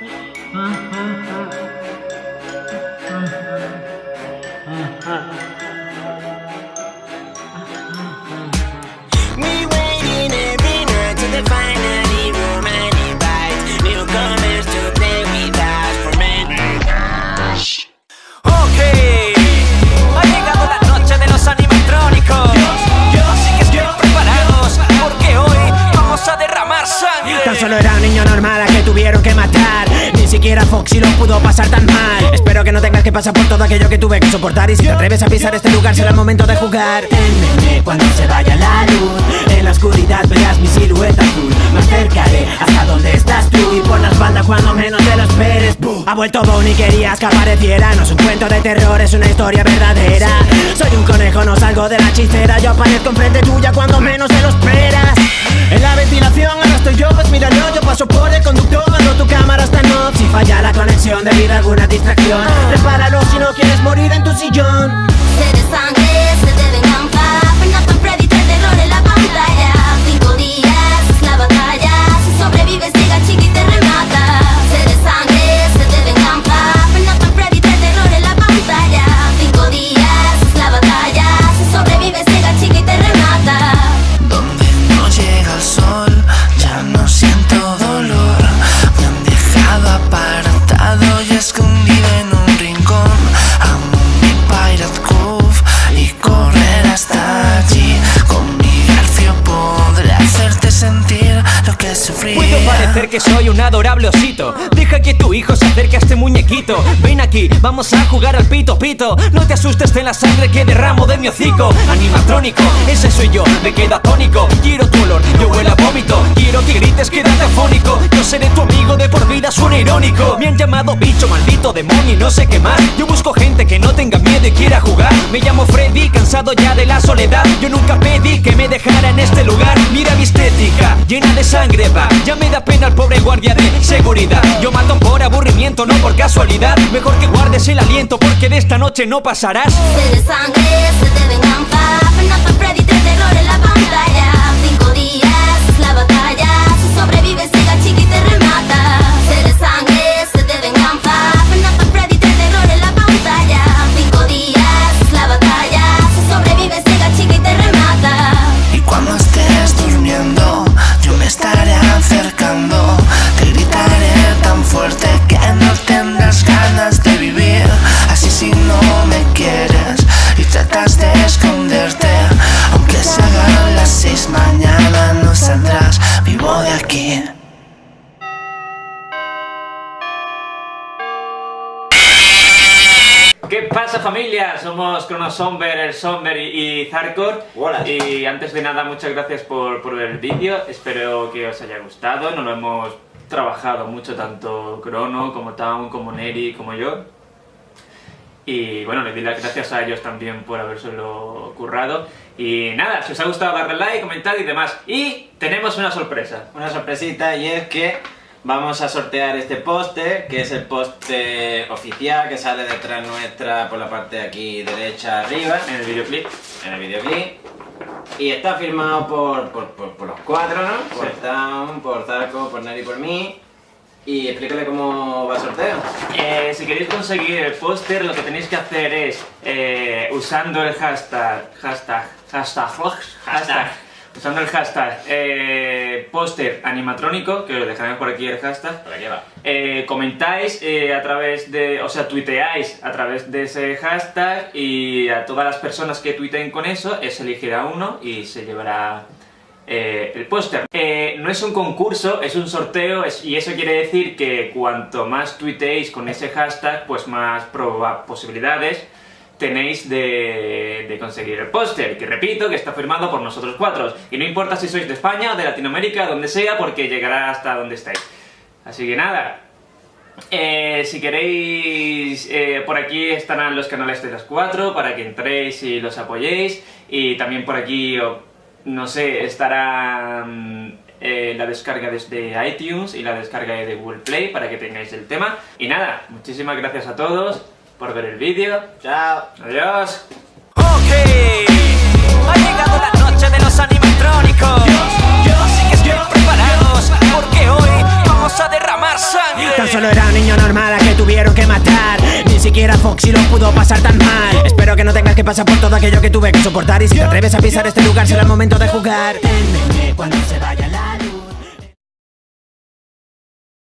We waiting every night to the finally romantic bites. Newcomers to play with us for many years. Ok, ha llegado la noche de los animatrónicos. Así que estén preparados, porque hoy vamos a derramar sangre. Tan solo era un niño normal a que tuvieron que matar. Ni siquiera Foxy lo pudo pasar tan mal. Espero que no tengas que pasar por todo aquello que tuve que soportar. Y si te atreves a pisar este lugar será el momento de jugar. Témeme cuando se vaya la luz. En la oscuridad verás mi silueta azul. Me acercaré hasta donde estás tú. Y por la espalda cuando menos te lo esperes. ¡Bum! Ha vuelto Bonnie, querías que apareciera. No es un cuento de terror, es una historia verdadera. Soy un conejo, no salgo de la chistera. Yo aparezco enfrente tuya cuando menos te lo esperas. En la ventilación ahora estoy yo, pues míralo. Yo paso por el conductor cuando tu cámara está en off. Si falla la conexión debido a alguna distracción, repáralo si no quieres morir en tu sillón. Sed de sangre, sed de venganza. Fernando Freddy trae terror en la pantalla. 5 días es la batalla. Si sobrevives llega chica y te remata. Sed de sangre, sed de venganza. Fernando Freddy trae terror en la pantalla. 5 días es la batalla. Si sobrevives llega chica y te remata. Donde no llega el sol, ya no siento dolor. Me han dejado apartado y escondido en un rincón. Amo mi Pirate Cove y correr hasta allí. Con mi garfio podré hacerte sentir lo que sufrí. Puedo parecer que soy un adorable osito. Deja que tu hijo se acerque a este muñequito. Ven aquí, vamos a jugar al pito pito. No te asustes de la sangre que derramo de mi hocico. Animatrónico, ese soy yo, me quedo atónico. Quiero tu olor, yo huelo a vómito. Quiero que grites, quédate afónico. Yo seré tu amigo de por vida, suena irónico. Me han llamado bicho, maldito demonio y no sé qué más. Yo busco gente que no tenga miedo y quiera jugar. Me llamo Freddy, cansado ya de la soledad. Yo nunca pedí que me dejara en este lugar. Mira mi estética, llena de sangre va. Ya me da pena el pobre guardia de seguridad. Yo mato por aburrimiento, no por casualidad. Mejor que guardes el aliento porque de esta noche no pasarás. Sed de sangre, sed de venganza. Fernando Freddy trae terror en la pantalla. 5 días es la batalla. Si sobrevives llega chica y te remata. Sed de sangre, sed de venganza. Fernando Freddy trae terror en la pantalla. 5 días es la batalla. Si sobrevives llega chica y te remata. Y cuando estés durmiendo, yo me estaré acercando. Te gritaré tan fuerte que no tendrás ganas de vivir. Así si no me quieres y tratas de esconderte, aunque se hagan las 6 mañana no saldrás vivo de aquí. ¿Qué pasa, familia? Somos Cronosomber, el Somber y Zarkor. Hola. Y antes de nada, muchas gracias por ver el vídeo. Espero que os haya gustado. Nos lo hemos trabajado mucho, tanto Crono como Town, como Neri, como yo. Y bueno, les doy las gracias a ellos también por habérselo currado. Y nada, si os ha gustado, darle like, comentar y demás. Y tenemos una sorpresa. Una sorpresita, y es que vamos a sortear este póster, que es el póster oficial que sale detrás nuestra por la parte de aquí derecha arriba, En el videoclip. en el videoclip. Y está firmado por los 4, ¿no? Por Sí. Town, por Zarko, por Neri y por mí. Y explícale cómo va el sorteo. Si queréis conseguir el póster, lo que tenéis que hacer es, usando el hashtag, usando el hashtag póster animatrónico, que os dejaré por aquí el hashtag, Por aquí va. comentáis a través de, o sea, tuiteáis a través de ese hashtag, y a todas las personas que tuiteen con eso, se elegirá uno y se llevará el póster. No es un concurso, es un sorteo, y eso quiere decir que cuanto más tuiteéis con ese hashtag, pues más posibilidades tenéis de conseguir el póster, que repito, que está firmado por nosotros 4. Y no importa si sois de España o de Latinoamérica, donde sea, porque llegará hasta donde estáis. Así que nada, si queréis, por aquí estarán los canales de las 4, para que entréis y los apoyéis. Y también por aquí, no sé, estará la descarga desde iTunes y la descarga de Google Play, para que tengáis el tema. Y nada, muchísimas gracias a todos por ver el vídeo. Chao. Adiós. Ok, ha llegado la noche de los animatrónicos. Así que estén preparados, porque hoy vamos a derramar sangre. Tan solo era matar. Ni siquiera Foxy lo pudo pasar tan mal. Espero que no tengas que pasar por todo aquello que tuve que soportar. Y si te atreves a pisar este lugar será el momento de jugar. Témeme cuando se vaya.